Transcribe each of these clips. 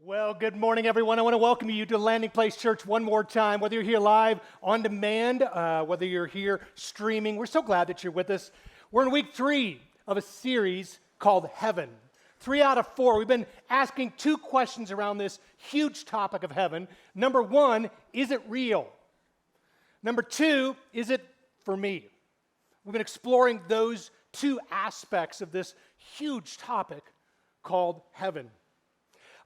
Well, good morning, everyone. I want to welcome you to Landing Place Church one more time. Whether you're here live, on demand, whether you're here streaming, we're so glad that you're with us. We're in week 3 of a series called Heaven. 3 out of 4. We've been asking 2 questions around this huge topic of heaven. Number 1, is it real? Number 2, is it for me? We've been exploring those 2 aspects of this huge topic called heaven.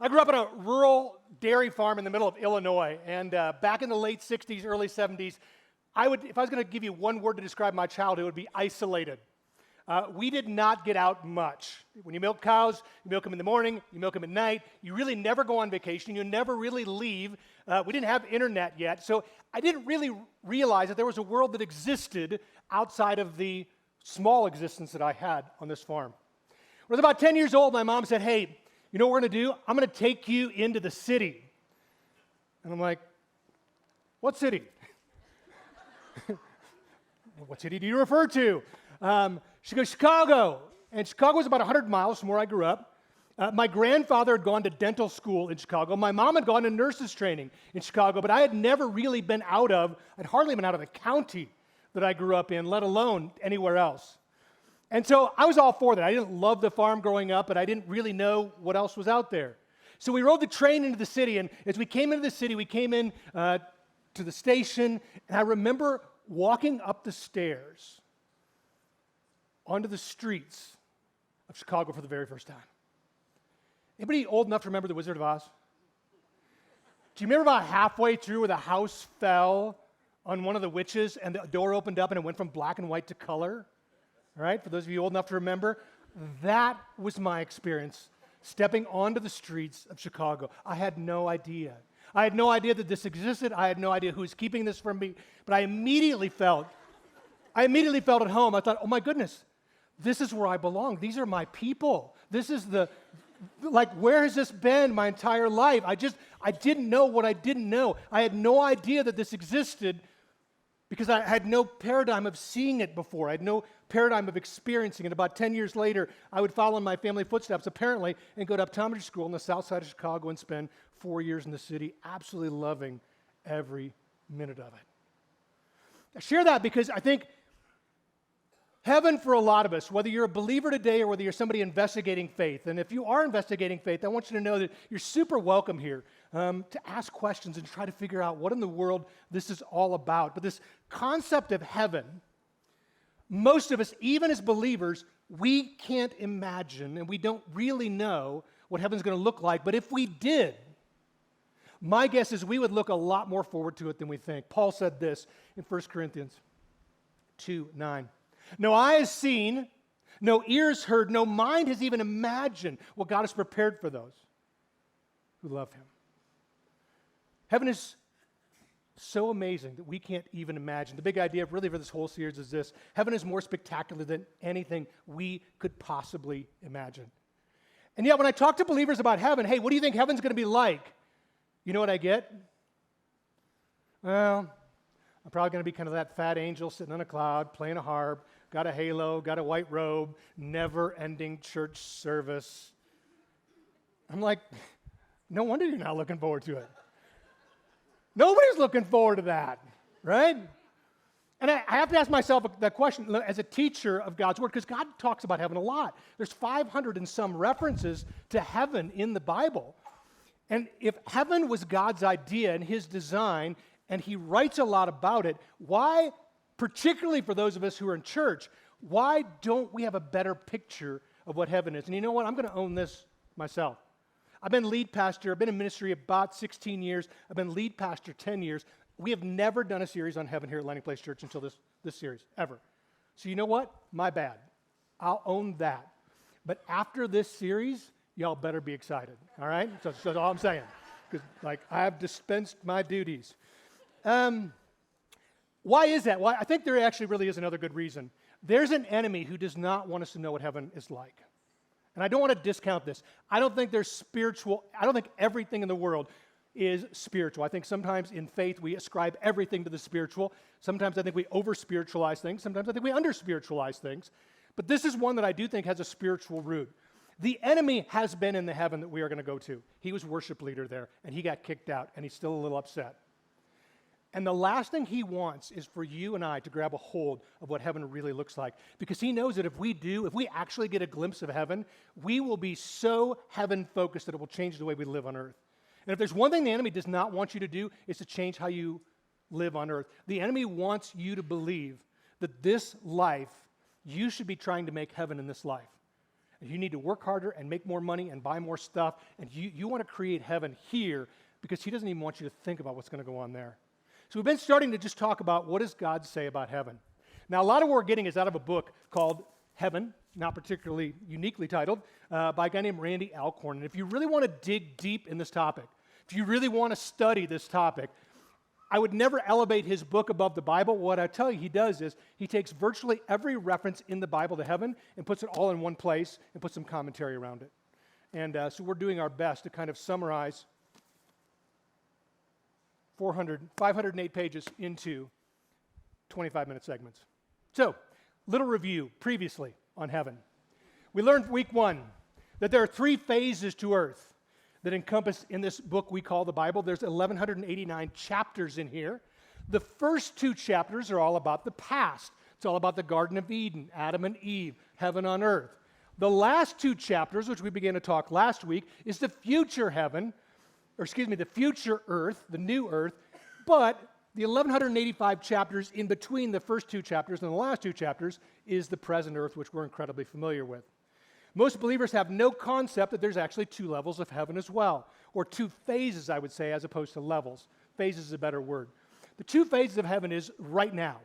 I grew up on a rural dairy farm in the middle of Illinois, and back in the late 60s, early 70s, if I was going to give you one word to describe my childhood, it would be isolated. We did not get out much. When you milk cows, you milk them in the morning, you milk them at night. You really never go on vacation. You never really leave. We didn't have internet yet, so I didn't really realize that there was a world that existed outside of the small existence that I had on this farm. When I was about 10 years old, my mom said, "Hey, you know what we're going to do? I'm going to take you into the city." And I'm like, "What city?" "What city do you refer to?" She goes, "Chicago." And Chicago was about 100 miles from where I grew up. My grandfather had gone to dental school in Chicago. My mom had gone to nurses training in Chicago, but I had never really been I'd hardly been out of the county that I grew up in, let alone anywhere else. And so I was all for that. I didn't love the farm growing up, but I didn't really know what else was out there. So we rode the train into the city, and as we came into the city, we came in to the station, and I remember walking up the stairs onto the streets of Chicago for the very first time. Anybody old enough to remember The Wizard of Oz? Do you remember about halfway through where the house fell on one of the witches, and the door opened up, and it went from black and white to color? All right, for those of you old enough to remember, that was my experience stepping onto the streets of Chicago. I had no idea. I had no idea that this existed. I had no idea who was keeping this from me. But I immediately felt at home. I thought, oh my goodness, this is where I belong. These are my people. This is where has this been my entire life? I didn't know what I didn't know. I had no idea that this existed because I had no paradigm of seeing it before. I had no paradigm of experiencing it. About 10 years later, I would follow in my family footsteps, apparently, and go to optometry school on the south side of Chicago and spend 4 years in the city, absolutely loving every minute of it. I share that because I think heaven for a lot of us, whether you're a believer today or whether you're somebody investigating faith, and if you are investigating faith, I want you to know that you're super welcome here to ask questions and try to figure out what in the world this is all about. But this concept of heaven, most of us, even as believers, we can't imagine and we don't really know what heaven's going to look like. But if we did, my guess is we would look a lot more forward to it than we think. Paul said this in 1 Corinthians 2:9. "No eye has seen, no ears heard, no mind has even imagined what God has prepared for those who love Him." Heaven is so amazing that we can't even imagine. The big idea really for this whole series is this: heaven is more spectacular than anything we could possibly imagine. And yet when I talk to believers about heaven, hey, what do you think heaven's going to be like? You know what I get? Well, I'm probably going to be kind of that fat angel sitting on a cloud, playing a harp, got a halo, got a white robe, never-ending church service. I'm like, no wonder you're not looking forward to it. Nobody's looking forward to that, right? And I have to ask myself that question as a teacher of God's Word, because God talks about heaven a lot. There's 500 and some references to heaven in the Bible. And if heaven was God's idea and His design, and He writes a lot about it, why, particularly for those of us who are in church, why don't we have a better picture of what heaven is? And you know what? I'm going to own this myself. I've been lead pastor. I've been in ministry about 16 years. I've been lead pastor 10 years. We have never done a series on heaven here at Landing Place Church until this series, ever. So you know what? My bad. I'll own that. But after this series, y'all better be excited, all right? So that's all I'm saying. Because, I have dispensed my duties. Why is that? Well, I think there actually really is another good reason. There's an enemy who does not want us to know what heaven is like. And I don't want to discount this. I don't think everything in the world is spiritual. I think sometimes in faith we ascribe everything to the spiritual. Sometimes I think we over-spiritualize things. Sometimes I think we under-spiritualize things. But this is one that I do think has a spiritual root. The enemy has been in the heaven that we are going to go to. He was worship leader there, and he got kicked out, and he's still a little upset. And the last thing he wants is for you and I to grab a hold of what heaven really looks like. Because he knows that if we actually get a glimpse of heaven, we will be so heaven-focused that it will change the way we live on earth. And if there's one thing the enemy does not want you to do, is to change how you live on earth. The enemy wants you to believe that this life, you should be trying to make heaven in this life. And you need to work harder and make more money and buy more stuff, and you want to create heaven here because he doesn't even want you to think about what's going to go on there. So we've been starting to just talk about what does God say about heaven. Now, a lot of what we're getting is out of a book called Heaven, not particularly uniquely titled, by a guy named Randy Alcorn. And if you really want to dig deep in this topic, if you really want to study this topic, I would never elevate his book above the Bible. What I tell you he does is he takes virtually every reference in the Bible to heaven and puts it all in one place and puts some commentary around it. And so we're doing our best to kind of summarize 508 pages into 25-minute segments. So, little review previously on heaven. We learned week 1 that there are 3 phases to earth that encompass in this book we call the Bible. There's 1,189 chapters in here. The first 2 chapters are all about the past. It's all about the Garden of Eden, Adam and Eve, heaven on earth. The last 2 chapters, which we began to talk last week, is the future heaven, the future earth, the new earth, but the 1,185 chapters in between the first 2 chapters and the last 2 chapters is the present earth, which we're incredibly familiar with. Most believers have no concept that there's actually 2 levels of heaven as well, or 2 phases, I would say, as opposed to levels. Phases is a better word. The 2 phases of heaven is right now.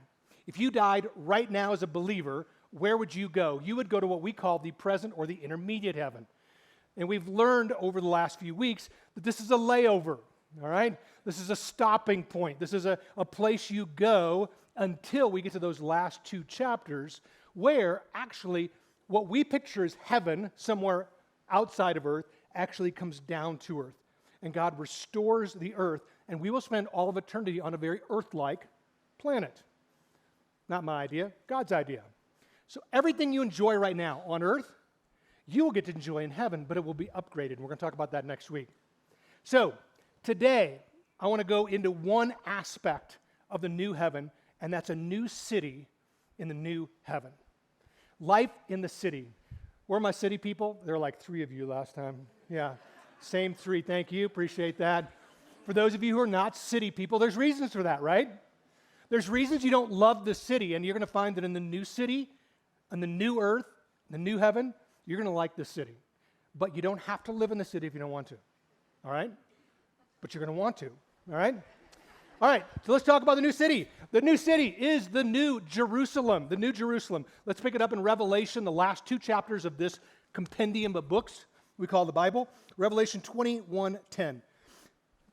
If you died right now as a believer, where would you go? You would go to what we call the present or the intermediate heaven. And we've learned over the last few weeks that this is a layover, all right? This is a stopping point. This is a place you go until we get to those last 2 chapters where actually what we picture as heaven, somewhere outside of earth, actually comes down to earth. And God restores the earth, and we will spend all of eternity on a very earth-like planet. Not my idea, God's idea. So everything you enjoy right now on earth, you will get to enjoy in heaven, but it will be upgraded. And we're going to talk about that next week. So today, I want to go into one aspect of the new heaven, and that's a new city in the new heaven. Life in the city. Where are my city people? There were like 3 of you last time. Yeah, same 3. Thank you. Appreciate that. For those of you who are not city people, there's reasons for that, right? There's reasons you don't love the city, and you're going to find that in the new city, in the new earth, the new heaven, you're going to like this city. But you don't have to live in the city if you don't want to. All right? But you're going to want to. All right? All right, so let's talk about the new city. The new city is the new Jerusalem, the new Jerusalem. Let's pick it up in Revelation, the last 2 chapters of this compendium of books we call the Bible. Revelation 21:10.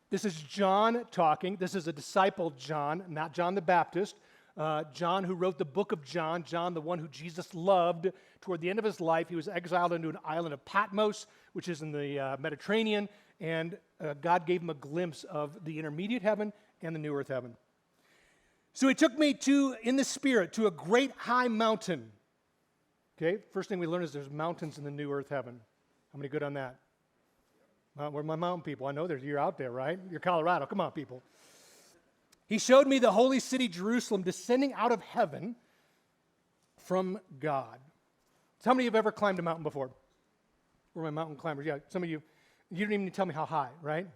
This is John talking. This is a disciple John, not John the Baptist. John, who wrote the book of John, the one who Jesus loved. Toward the end of his life, he was exiled into an island of Patmos, which is in the Mediterranean, and God gave him a glimpse of the intermediate heaven and the new earth heaven. So he took me in the Spirit, to a great high mountain. Okay, first thing we learn is there's mountains in the new earth heaven. How many good on that? Where are my mountain people? I know you're out there, right? You're Colorado. Come on, people. He showed me the holy city, Jerusalem, descending out of heaven from God. So how many of you have ever climbed a mountain before? We're my mountain climbers. Yeah, some of you didn't even tell me how high, right?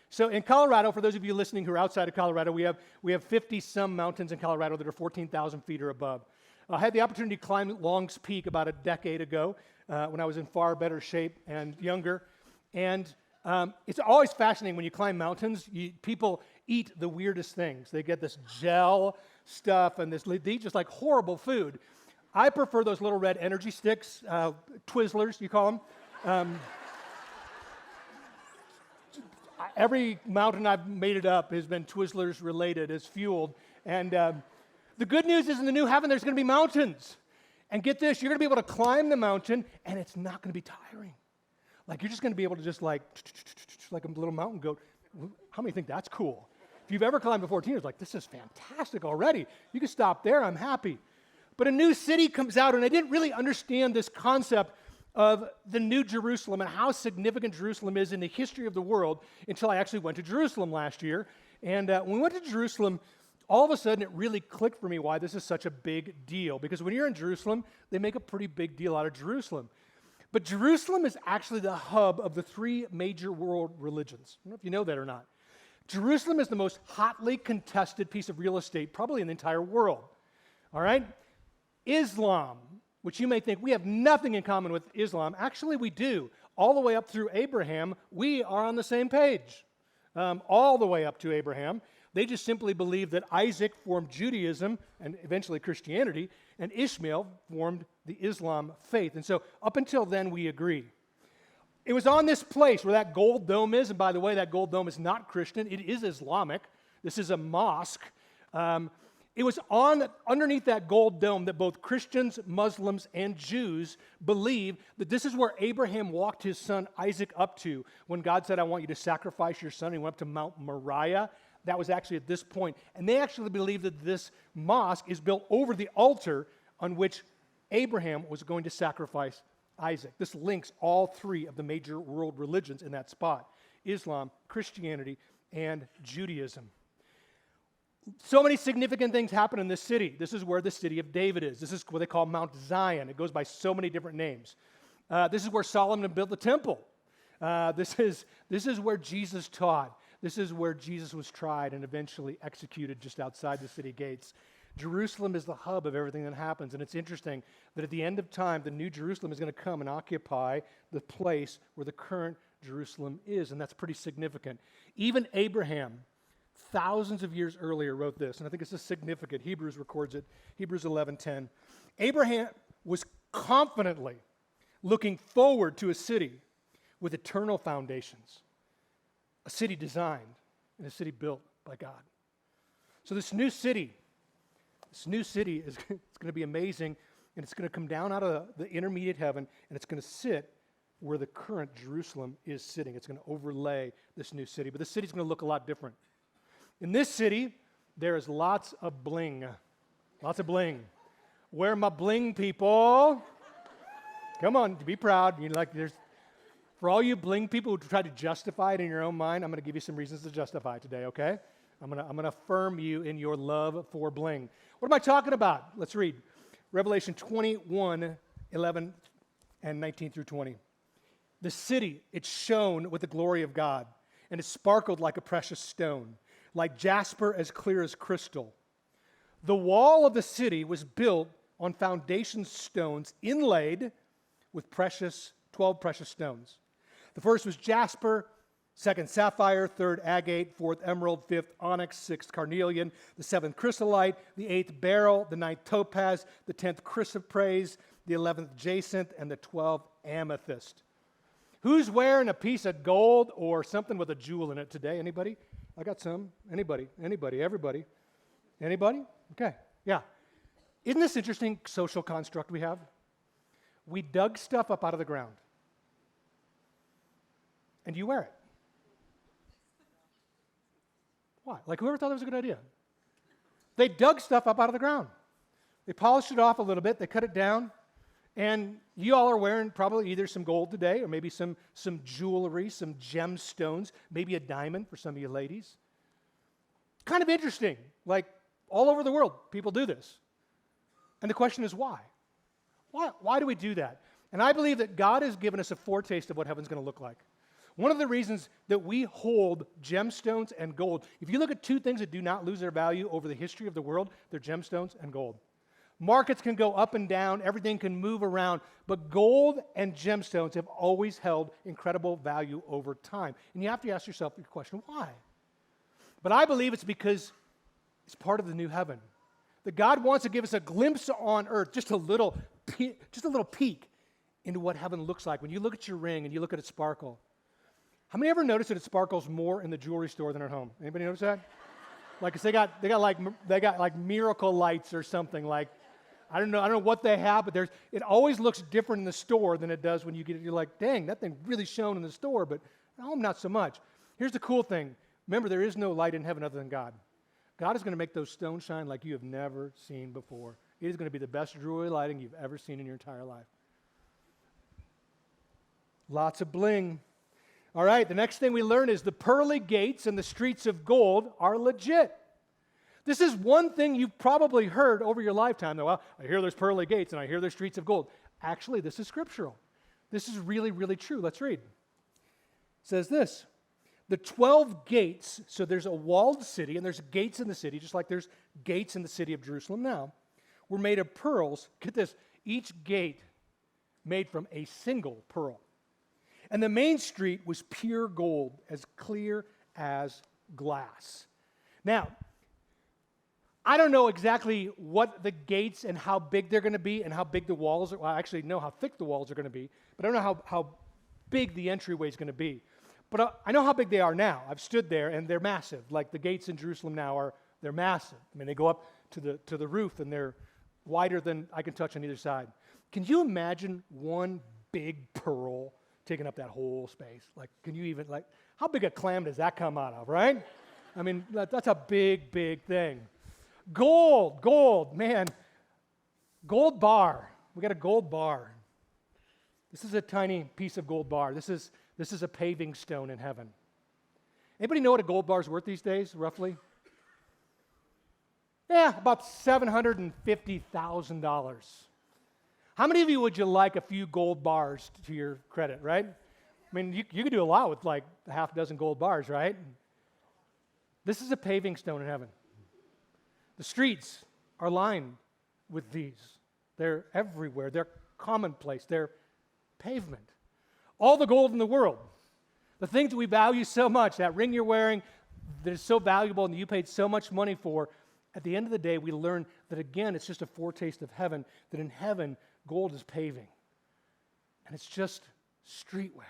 So in Colorado, for those of you listening who are outside of Colorado, we have 50-some mountains in Colorado that are 14,000 feet or above. I had the opportunity to climb Long's Peak about a decade ago when I was in far better shape and younger. And it's always fascinating when you climb mountains. People eat the weirdest things. They get this gel stuff and they eat just like horrible food. I prefer those little red energy sticks, Twizzlers, you call them. Every mountain I've made it up has been Twizzlers related, is fueled. And the good news is in the new heaven, there's going to be mountains. And get this, you're going to be able to climb the mountain, and it's not going to be tiring. Like, you're just going to be able to just like a little mountain goat. How many think that's cool? If you've ever climbed a 14, it's like, this is fantastic already. You can stop there, I'm happy. But a new city comes out, and I didn't really understand this concept of the New Jerusalem and how significant Jerusalem is in the history of the world until I actually went to Jerusalem last year. And when we went to Jerusalem, all of a sudden it really clicked for me why this is such a big deal. Because when you're in Jerusalem, they make a pretty big deal out of Jerusalem. But Jerusalem is actually the hub of the three major world religions. I don't know if you know that or not. Jerusalem is the most hotly contested piece of real estate probably in the entire world. All right? Islam, which you may think we have nothing in common with Islam. Actually, we do. All the way up through Abraham, we are on the same page. All the way up to Abraham. They just simply believe that Isaac formed Judaism and eventually Christianity, and Ishmael formed the Islam faith. And so up until then, we agree. It was on this place where that gold dome is, and by the way, that gold dome is not Christian. It is Islamic. This is a mosque. It was underneath that gold dome that both Christians, Muslims, and Jews believe that this is where Abraham walked his son Isaac up to when God said, I want you to sacrifice your son. He went up to Mount Moriah. That was actually at this point. And they actually believe that this mosque is built over the altar on which Abraham was going to sacrifice Isaac. This links all three of the major world religions in that spot: Islam, Christianity, and Judaism. So many significant things happen in this city. This is where the city of David is. This is what they call Mount Zion. It goes by so many different names. This is where Solomon built the temple. This is where Jesus taught. This is where Jesus was tried and eventually executed just outside the city gates. Jerusalem is the hub of everything that happens. And it's interesting that at the end of time, the new Jerusalem is going to come and occupy the place where the current Jerusalem is. And that's pretty significant. Even Abraham, thousands of years earlier, wrote this, and I think this is significant. Hebrews records it, Hebrews 11:10. Abraham was confidently looking forward to a city with eternal foundations, a city designed and a city built by God. So this new city is it's going to be amazing, and it's going to come down out of the intermediate heaven, and it's going to sit where the current Jerusalem is sitting. It's going to overlay this new city, but the city's going to look a lot different. In this city, there is lots of bling. Lots of bling. Where are my bling people? Come on, be proud. For all you bling people who try to justify it in your own mind, I'm going to give you some reasons to justify it today, okay? I'm going to affirm you in your love for bling. What am I talking about? Let's read. Revelation 21:11 and 19 through 20. The city, it shone with the glory of God, and it sparkled like a precious stone, like jasper as clear as crystal. The wall of the city was built on foundation stones inlaid with 12 precious stones. The first was jasper, second sapphire, third agate, fourth emerald, fifth onyx, sixth carnelian, the seventh chrysolite, the eighth beryl, the ninth topaz, the 10th chrysoprase, the 11th jacinth, and the 12th amethyst. Who's wearing a piece of gold or something with a jewel in it today? Anybody? I got some. Anybody? Everybody? Anybody? Okay, yeah. Isn't this interesting social construct we have? We dug stuff up out of the ground. And you wear it. Why? Like whoever thought that was a good idea? They dug stuff up out of the ground. They polished it off a little bit, they cut it down, and you all are wearing probably either some gold today or maybe some jewelry, some gemstones, maybe a diamond for some of you ladies. Kind of interesting. Like all over the world, people do this. And the question is why? Why do we do that? And I believe that God has given us a foretaste of what heaven's going to look like. One of the reasons that we hold gemstones and gold, if you look at two things that do not lose their value over the history of the world, they're gemstones and gold. Markets can go up and down, everything can move around, but gold and gemstones have always held incredible value over time. And you have to ask yourself the question, why? But I believe it's because it's part of the new heaven. That God wants to give us a glimpse on earth, just a little peek into what heaven looks like. When you look at your ring and you look at it sparkle, how many ever notice that it sparkles more in the jewelry store than at home? Anybody notice that? Like they got like miracle lights or something. Like I don't know what they have, but it always looks different in the store than it does when you get it. You're like, dang, that thing really shone in the store, but at home not so much. Here's the cool thing. Remember, there is no light in heaven other than God. God is going to make those stones shine like you have never seen before. It is going to be the best jewelry lighting you've ever seen in your entire life. Lots of bling. All right, the next thing we learn is the pearly gates and the streets of gold are legit. This is one thing you've probably heard over your lifetime. Well, I hear there's pearly gates and I hear there's streets of gold. Actually, this is scriptural. This is really, really true. Let's read. It says this, the 12 gates, so there's a walled city and there's gates in the city, just like there's gates in the city of Jerusalem now, were made of pearls. Get this, each gate made from a single pearl. And the main street was pure gold, as clear as glass. Now, I don't know exactly what the gates and how big they're going to be and how big the walls are. Well, I actually know how thick the walls are going to be, but I don't know how big the entryway is going to be. But I know how big they are now. I've stood there, and they're massive. Like the gates in Jerusalem now they're massive. I mean, they go up to the roof, and they're wider than I can touch on either side. Can you imagine one big pearl taking up that whole space? Like, can you even, how big a clam does that come out of, right? I mean, that's a big, big thing. Gold, man. Gold bar. We got a gold bar. This is a tiny piece of gold bar. This is a paving stone in heaven. Anybody know what a gold bar is worth these days, roughly? Yeah, about $750,000. How many of you would you like a few gold bars to your credit, right? I mean, you could do a lot with like a half dozen gold bars, right? This is a paving stone in heaven. The streets are lined with these. They're everywhere. They're commonplace. They're pavement. All the gold in the world. The things that we value so much, that ring you're wearing that is so valuable and that you paid so much money for, at the end of the day, we learn that, again, it's just a foretaste of heaven, that in heaven, gold is paving. And it's just streetwear.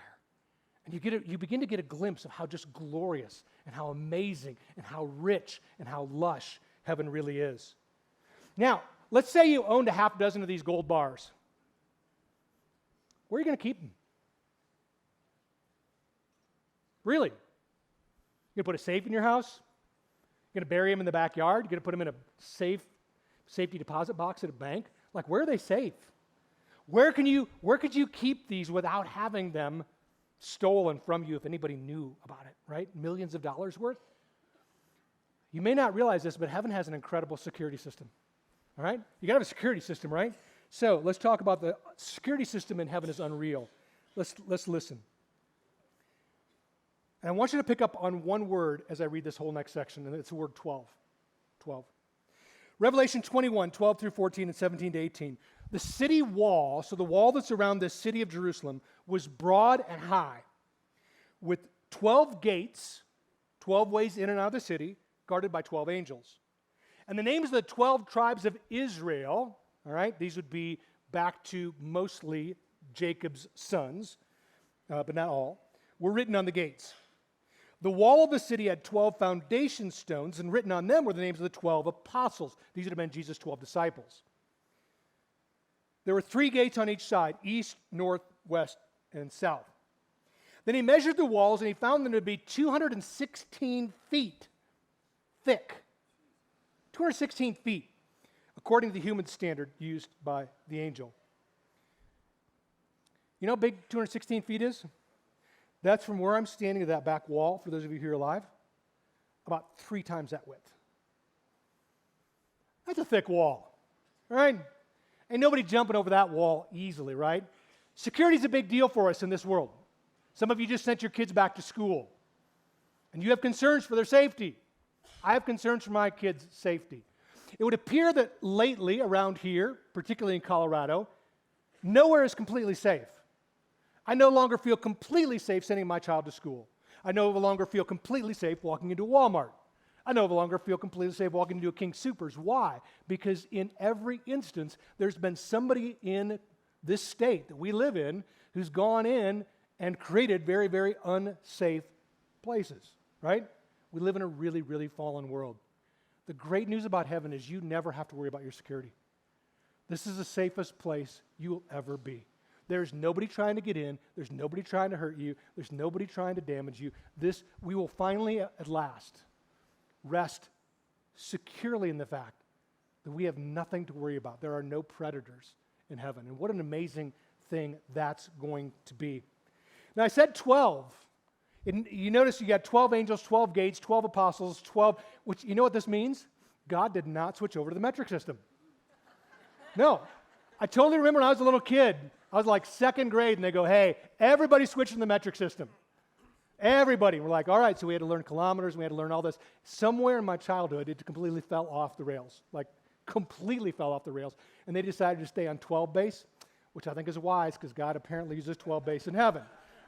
And you begin to get a glimpse of how just glorious and how amazing and how rich and how lush heaven really is. Now, let's say you owned a half dozen of these gold bars. Where are you going to keep them? Really? You're going to put a safe in your house? You're going to bury them in the backyard? You're going to put them in a safety deposit box at a bank? Like, where are they safe? Where could you keep these without having them stolen from you if anybody knew about it, right? Millions of dollars worth? You may not realize this, but heaven has an incredible security system, all right? You got to have a security system, right? So let's talk about the security system in heaven is unreal. Let's listen. And I want you to pick up on one word as I read this whole next section, and it's the word 12. 12. Revelation 21, 12 through 14 and 17 to 18. The city wall, so the wall that's around the city of Jerusalem, was broad and high, with 12 gates, 12 ways in and out of the city, guarded by 12 angels. And the names of the 12 tribes of Israel, all right, these would be back to mostly Jacob's sons, but not all, were written on the gates. The wall of the city had 12 foundation stones, and written on them were the names of the 12 apostles. These would have been Jesus' 12 disciples. There were 3 gates on each side, east, north, west, and south. Then he measured the walls, and he found them to be 216 feet thick. 216 feet, according to the human standard used by the angel. You know how big 216 feet is? That's from where I'm standing to that back wall, for those of you here alive, about 3 times that width. That's a thick wall, right? Ain't nobody jumping over that wall easily, right? Security's a big deal for us in this world. Some of you just sent your kids back to school, and you have concerns for their safety. I have concerns for my kids' safety. It would appear that lately around here, particularly in Colorado, nowhere is completely safe. I no longer feel completely safe sending my child to school. I no longer feel completely safe walking into Walmart. I no longer feel completely safe walking into a King Soopers. Why? Because in every instance, there's been somebody in this state that we live in who's gone in and created very, very unsafe places, right? We live in a really, really fallen world. The great news about heaven is you never have to worry about your security. This is the safest place you will ever be. There's nobody trying to get in. There's nobody trying to hurt you. There's nobody trying to damage you. We will finally, at last, rest securely in the fact that we have nothing to worry about. There are no predators in heaven. And what an amazing thing that's going to be. Now, I said 12. You notice you got 12 angels, 12 gates, 12 apostles, 12, which, you know what this means? God did not switch over to the metric system. No. I totally remember when I was a little kid, I was like second grade, and they go, hey, everybody switch to the metric system. Everybody. We're like, all right, so we had to learn kilometers, we had to learn all this. Somewhere in my childhood, it completely fell off the rails, like completely fell off the rails, and they decided to stay on 12 base, which I think is wise, because God apparently uses 12 base in heaven.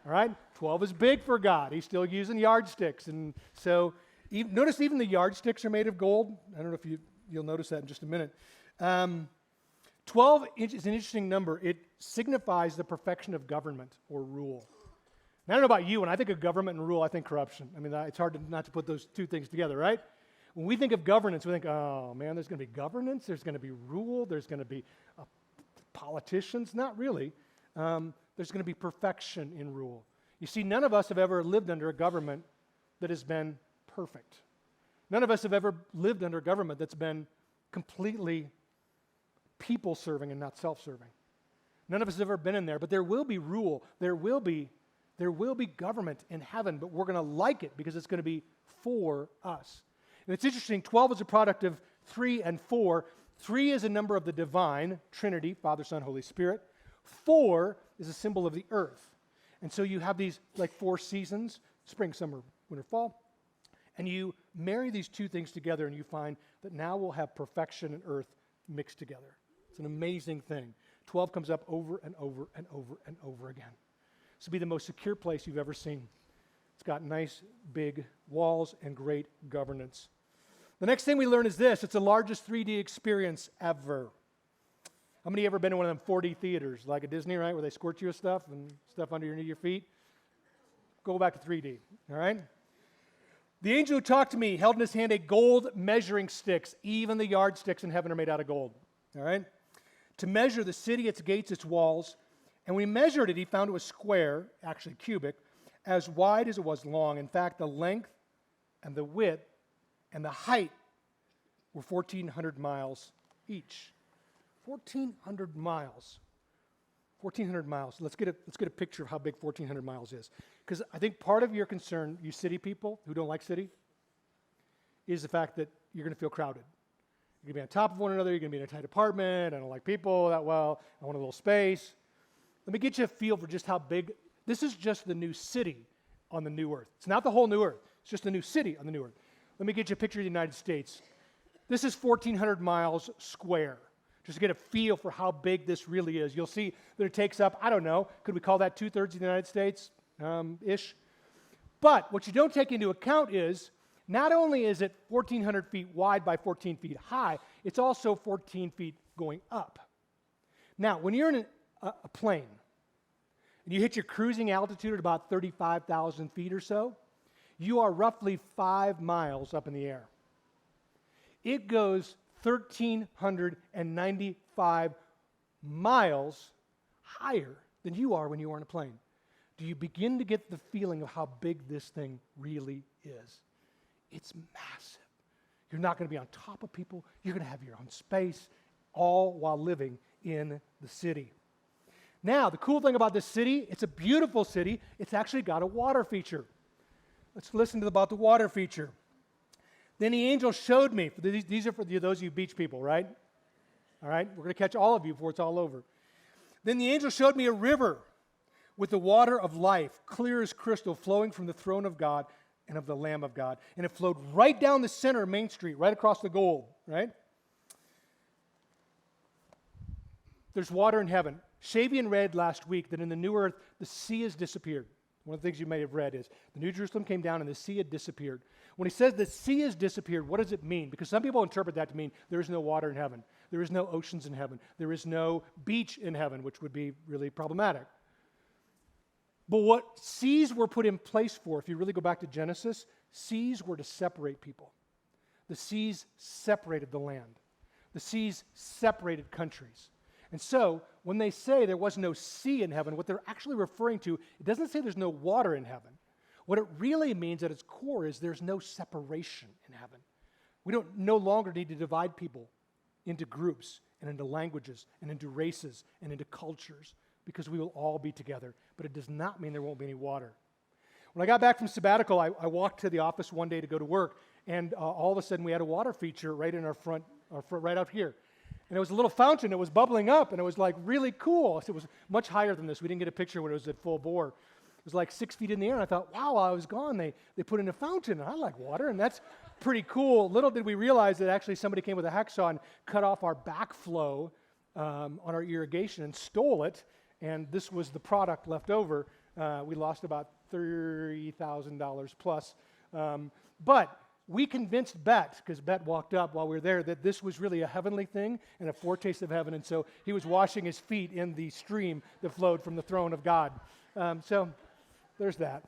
All right? 12 is big for God. He's still using yardsticks. And so, notice even the yardsticks are made of gold. I don't know if you'll notice that in just a minute. 12 is an interesting number. It signifies the perfection of government or rule. And I don't know about you, when I think of government and rule, I think corruption. I mean, it's hard not to put those two things together, right? When we think of governance, we think, oh, man, there's going to be governance, there's going to be rule, there's going to be politicians. Not really. There's going to be perfection in rule. You see, none of us have ever lived under a government that has been perfect. None of us have ever lived under a government that's been completely people-serving and not self-serving. None of us have ever been in there, but there will be rule. There will be government in heaven, but we're going to like it because it's going to be for us. And it's interesting, 12 is a product of 3 and 4. 3 is a number of the divine, Trinity, Father, Son, Holy Spirit. 4 is a symbol of the earth. And so you have these like 4 seasons, spring, summer, winter, fall, and you marry these two things together and you find that now we'll have perfection and earth mixed together. It's an amazing thing. 12 comes up over and over and over and over again. This will be the most secure place you've ever seen. It's got nice big walls and great governance. The next thing we learn is this: it's the largest 3D experience ever. How many of you ever been to one of them 4D theaters, like at Disney, right, where they squirt you with stuff and stuff under your feet? Go back to 3D, all right? The angel who talked to me held in his hand a gold measuring sticks. Even the yardsticks in heaven are made out of gold, all right? To measure the city, its gates, its walls. And when he measured it, he found it was square, actually cubic, as wide as it was long. In fact, the length and the width and the height were 1,400 miles each. 1,400 miles. 1,400 miles. Let's get a picture of how big 1,400 miles is. Because I think part of your concern, you city people who don't like city, is the fact that you're going to feel crowded. You're going to be on top of one another. You're going to be in a tight apartment. I don't like people that well. I want a little space. Let me get you a feel for just how big. This is just the new city on the new earth. It's not the whole new earth. It's just the new city on the new earth. Let me get you a picture of the United States. This is 1,400 miles square. Just to get a feel for how big this really is. You'll see that it takes up, I don't know, could we call that 2/3 of the United States, ish? But what you don't take into account is, not only is it 1,400 feet wide by 14 feet high, it's also 14 feet going up. Now, when you're in a plane, and you hit your cruising altitude at about 35,000 feet or so, you are roughly 5 miles up in the air. It goes 1,395 miles higher than you are when you are in a plane. Do you begin to get the feeling of how big this thing really is? It's massive. You're not going to be on top of people. You're going to have your own space, all while living in the city. Now, the cool thing about this city, it's a beautiful city. It's actually got a water feature. Let's listen about the water feature. Then the angel showed me, these are for those of you beach people, right? All right, we're going to catch all of you before it's all over. Then the angel showed me a river with the water of life, clear as crystal, flowing from the throne of God and of the Lamb of God. And it flowed right down the center of Main Street, right across the gold, right? There's water in heaven. Shavian read last week that in the new earth, the sea has disappeared. One of the things you may have read is the New Jerusalem came down and the sea had disappeared. When he says the sea has disappeared, what does it mean? Because some people interpret that to mean there is no water in heaven. There is no oceans in heaven. There is no beach in heaven, which would be really problematic. But what seas were put in place for, if you really go back to Genesis, seas were to separate people. The seas separated the land. The seas separated countries. And so, when they say there was no sea in heaven, what they're actually referring to, it doesn't say there's no water in heaven. What it really means at its core is there's no separation in heaven. We don't no longer need to divide people into groups and into languages and into races and into cultures because we will all be together. But it does not mean there won't be any water. When I got back from sabbatical, I walked to the office one day to go to work, and all of a sudden we had a water feature right in our front right out here. And it was a little fountain that was bubbling up, and it was like really cool. It was much higher than this. We didn't get a picture when it was at full bore. It was like 6 feet in the air, and I thought, wow, while I was gone, they put in a fountain. I like water, and that's pretty cool. Little did we realize that actually somebody came with a hacksaw and cut off our backflow on our irrigation and stole it, and this was the product left over. We lost about $30,000 plus. But we convinced Bet, because Bet walked up while we were there, that this was really a heavenly thing and a foretaste of heaven. And so he was washing his feet in the stream that flowed from the throne of God. So there's that.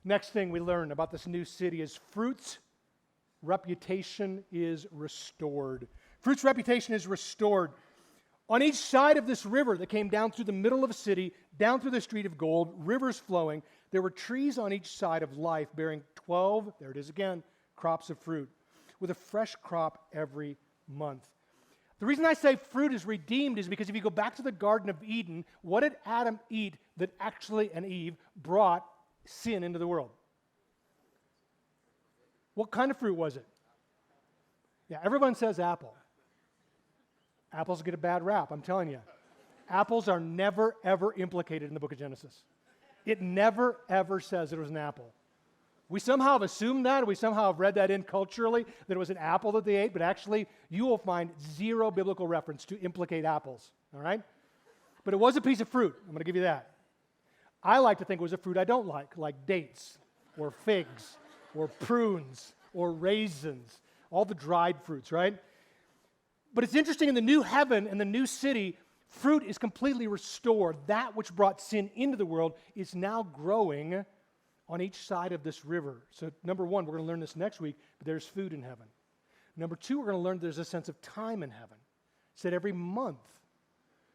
Next thing we learn about this new city is Fruit's reputation is restored. Fruit's reputation is restored. On each side of this river that came down through the middle of a city, down through the street of gold, rivers flowing, there were trees on each side of life bearing 12, there it is again, crops of fruit, with a fresh crop every month. The reason I say fruit is redeemed is because if you go back to the Garden of Eden, what did Adam eat that actually, and Eve, brought sin into the world? What kind of fruit was it? Yeah, everyone says apple. Apples get a bad rap, I'm telling you. Apples are never, ever implicated in the book of Genesis. It never, ever says it was an apple. We somehow have assumed that, we somehow have read that in culturally, that it was an apple that they ate, but actually you will find zero biblical reference to implicate apples, all right? But it was a piece of fruit, I'm going to give you that. I like to think it was a fruit I don't like dates, or figs, or prunes, or raisins, all the dried fruits, right? But it's interesting, in the new heaven and the new city, fruit is completely restored. That which brought sin into the world is now growing on each side of this river. So number one, we're going to learn this next week, but there's food in heaven. Number two, we're going to learn there's a sense of time in heaven. It's that every month.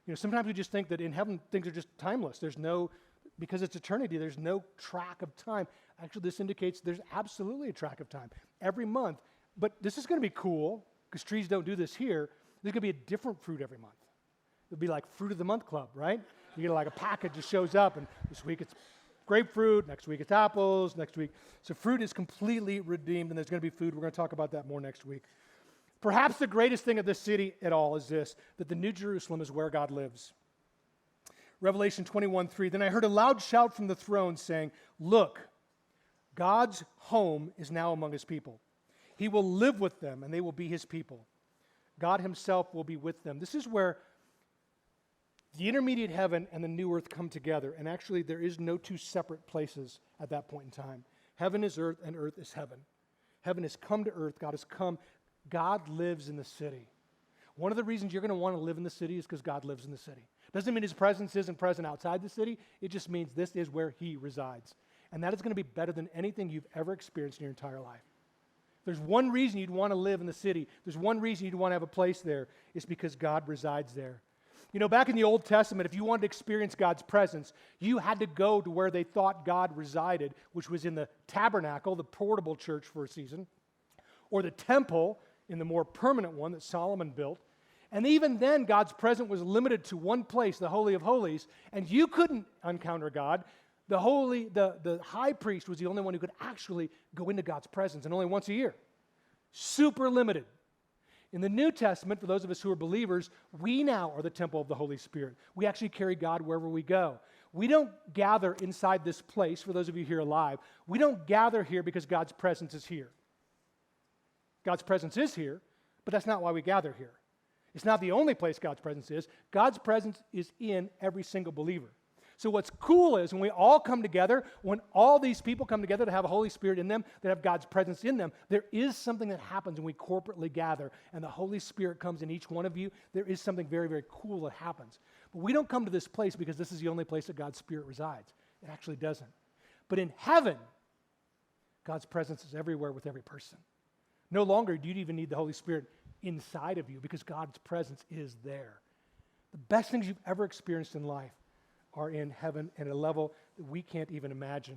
You know, sometimes we just think that in heaven things are just timeless. There's no, because it's eternity, there's no track of time. Actually, this indicates there's absolutely a track of time. Every month. But this is going to be cool, because trees don't do this here. There's going to be a different fruit every month. It'll be like Fruit of the Month Club, right? You get like a package that shows up, and this week it's grapefruit, next week it's apples, next week. So fruit is completely redeemed, and there's going to be food. We're going to talk about that more next week. Perhaps the greatest thing of this city at all is this, that the New Jerusalem is where God lives. Revelation 21:3, then I heard a loud shout from the throne saying, look, God's home is now among his people. He will live with them, and they will be his people. God himself will be with them. This is where the intermediate heaven and the new earth come together. And actually, there is no two separate places at that point in time. Heaven is earth, and earth is heaven. Heaven has come to earth. God has come. God lives in the city. One of the reasons you're going to want to live in the city is because God lives in the city. Doesn't mean his presence isn't present outside the city. It just means this is where he resides. And that is going to be better than anything you've ever experienced in your entire life. There's one reason you'd want to live in the city. There's one reason you'd want to have a place there. It's because God resides there. You know, back in the Old Testament, if you wanted to experience God's presence, you had to go to where they thought God resided, which was in the tabernacle, the portable church for a season, or the temple in the more permanent one that Solomon built. And even then, God's presence was limited to one place, the Holy of Holies, and you couldn't encounter God. The high priest was the only one who could actually go into God's presence, and only once a year. Super limited. In the New Testament, for those of us who are believers, we now are the temple of the Holy Spirit. We actually carry God wherever we go. We don't gather inside this place, for those of you here alive. We don't gather here because God's presence is here. God's presence is here, but that's not why we gather here. It's not the only place God's presence is. God's presence is in every single believer. So what's cool is when we all come together, when all these people come together to have a Holy Spirit in them, that have God's presence in them, there is something that happens when we corporately gather and the Holy Spirit comes in each one of you. There is something very, very cool that happens. But we don't come to this place because this is the only place that God's Spirit resides. It actually doesn't. But in heaven, God's presence is everywhere with every person. No longer do you even need the Holy Spirit inside of you because God's presence is there. The best things you've ever experienced in life are in heaven at a level that we can't even imagine.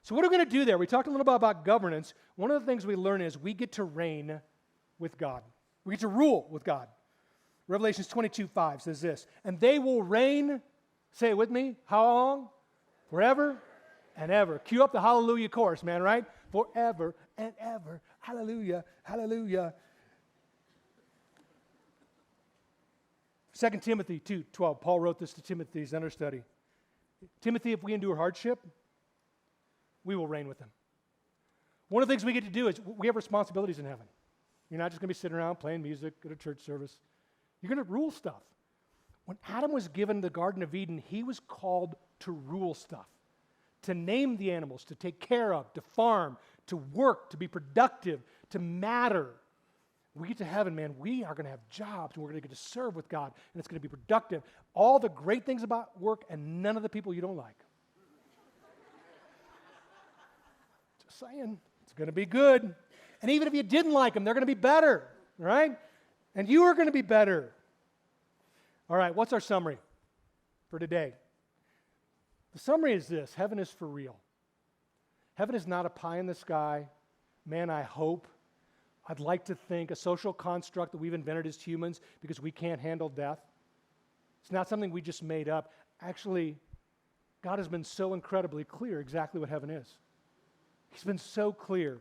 So what are we going to do there? We talked a little bit about governance. One of the things we learn is we get to reign with God. We get to rule with God. Revelations 22:5 says this, and they will reign, say it with me, how long? Forever and ever. Cue up the hallelujah chorus, man, right? Forever and ever. Hallelujah, hallelujah. 2 Timothy 2:12, Paul wrote this to Timothy's understudy. Timothy, if we endure hardship, we will reign with him. One of the things we get to do is we have responsibilities in heaven. You're not just going to be sitting around playing music at a church service. You're going to rule stuff. When Adam was given the Garden of Eden, he was called to rule stuff, to name the animals, to take care of, to farm, to work, to be productive, to matter. When we get to heaven, man, we are going to have jobs, and we're going to get to serve with God, and it's going to be productive. All the great things about work and none of the people you don't like. Just saying, it's going to be good. And even if you didn't like them, they're going to be better, right? And you are going to be better. All right, what's our summary for today? The summary is this: heaven is for real. Heaven is not a pie in the sky. Man, I hope, I'd like to think, a social construct that we've invented as humans because we can't handle death. It's not something we just made up. Actually, God has been so incredibly clear exactly what heaven is. He's been so clear.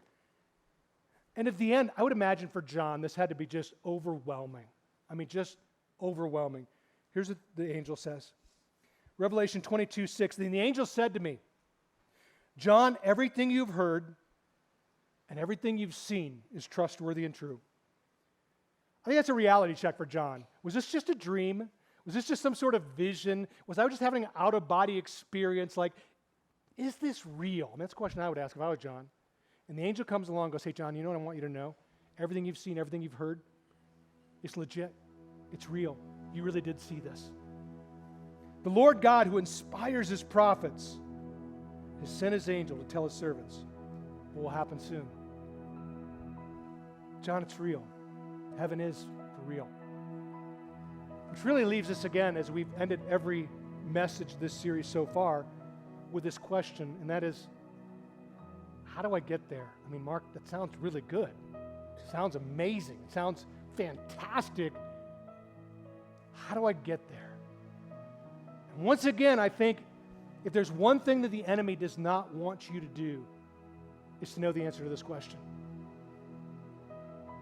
And at the end, I would imagine for John, this had to be just overwhelming. I mean, just overwhelming. Here's what the angel says. Revelation 22:6, then the angel said to me, John, everything you've heard and everything you've seen is trustworthy and true. I think that's a reality check for John. Was this just a dream? Was this just some sort of vision? Was I just having an out-of-body experience? Like, is this real? I mean, that's a question I would ask if I was John. And the angel comes along and goes, hey, John, you know what I want you to know? Everything you've seen, everything you've heard, it's legit. It's real. You really did see this. The Lord God, who inspires his prophets, has sent his angel to tell his servants what will happen soon. John, it's real. Heaven is for real. Which really leaves us again, as we've ended every message this series so far, with this question, and that is, how do I get there? I mean, Mark, that sounds really good. It sounds amazing. It sounds fantastic. How do I get there? And once again, I think if there's one thing that the enemy does not want you to do, it's to know the answer to this question.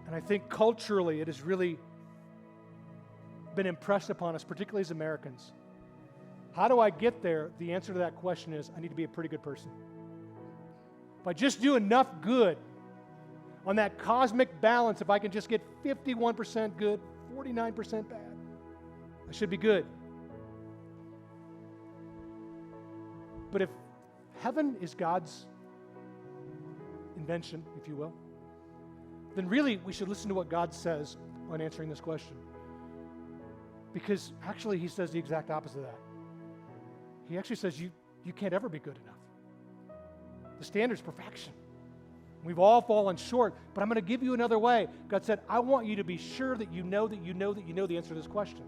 And I think culturally it has really been impressed upon us, particularly as Americans. How do I get there? The answer to that question is, I need to be a pretty good person. If I just do enough good on that cosmic balance, if I can just get 51% good, 49% bad, I should be good. But if heaven is God's invention, if you will, then really we should listen to what God says on answering this question. Because actually he says the exact opposite of that. He actually says you can't ever be good enough. The standard is perfection. We've all fallen short, but I'm going to give you another way. God said, I want you to be sure that you know that you know that you know the answer to this question.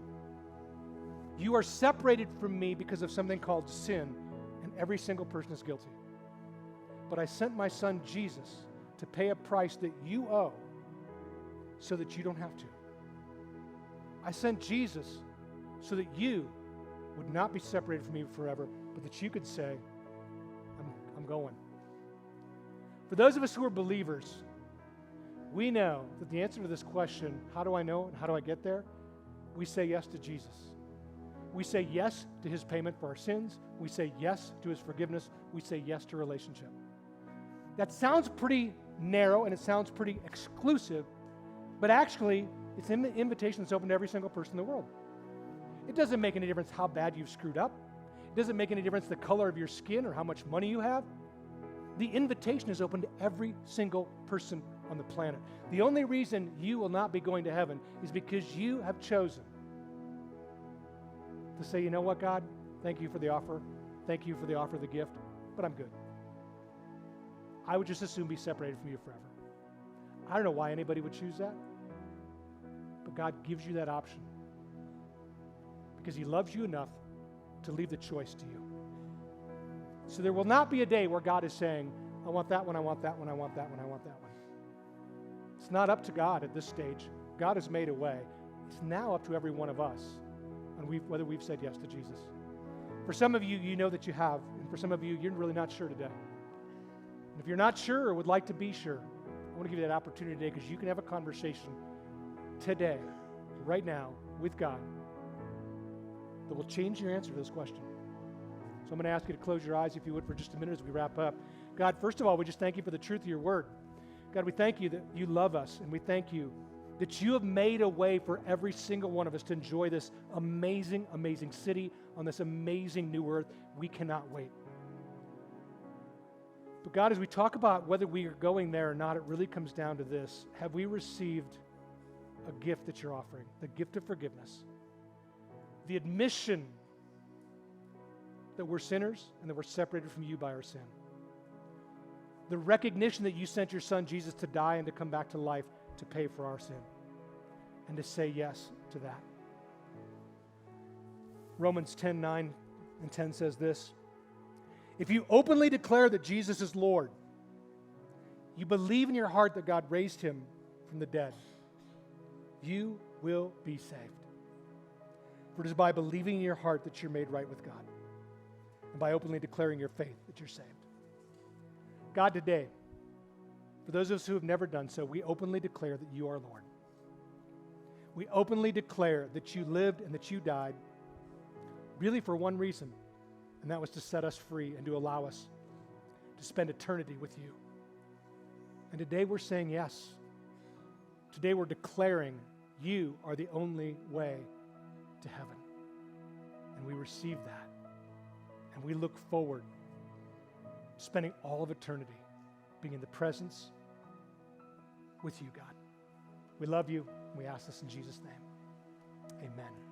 You are separated from me because of something called sin, and every single person is guilty. But I sent my son Jesus to pay a price that you owe so that you don't have to. I sent Jesus so that you would not be separated from me forever, but that you could say, I'm going. For those of us who are believers, we know that the answer to this question, how do I know and how do I get there? We say yes to Jesus. We say yes to his payment for our sins. We say yes to his forgiveness. We say yes to relationship. That sounds pretty narrow and it sounds pretty exclusive, but actually it's an invitation that's open to every single person in the world. It doesn't make any difference how bad you've screwed up. It doesn't make any difference the color of your skin or how much money you have. The invitation is open to every single person on the planet. The only reason you will not be going to heaven is because you have chosen to say, you know what, God, thank you for the offer. Thank you for the offer of the gift, but I'm good. I would just as soon be separated from you forever. I don't know why anybody would choose that, but God gives you that option because he loves you enough to leave the choice to you. So there will not be a day where God is saying, I want that one, I want that one, I want that one, I want that one. It's not up to God at this stage. God has made a way. It's now up to every one of us on whether we've said yes to Jesus. For some of you, you know that you have. And for some of you, you're really not sure today. And if you're not sure or would like to be sure, I want to give you that opportunity today because you can have a conversation today, right now, with God that will change your answer to this question. So I'm going to ask you to close your eyes, if you would, for just a minute as we wrap up. God, first of all, we just thank you for the truth of your word. God, we thank you that you love us, and we thank you that you have made a way for every single one of us to enjoy this amazing, amazing city on this amazing new earth. We cannot wait. But God, as we talk about whether we are going there or not, it really comes down to this. Have we received a gift that you're offering? The gift of forgiveness. The admission that we're sinners and that we're separated from you by our sin. The recognition that you sent your son Jesus to die and to come back to life to pay for our sin. And to say yes to that. Romans 10:9 and 10 says this. If you openly declare that Jesus is Lord, you believe in your heart that God raised him from the dead, you will be saved. For it is by believing in your heart that you're made right with God, and by openly declaring your faith that you're saved. God, today, for those of us who have never done so, we openly declare that you are Lord. We openly declare that you lived and that you died really for one reason, and that was to set us free and to allow us to spend eternity with you. And today we're saying yes. Today we're declaring you are the only way to heaven. And we receive that. And we look forward to spending all of eternity being in the presence with you, God. We love you. We ask this in Jesus' name. Amen.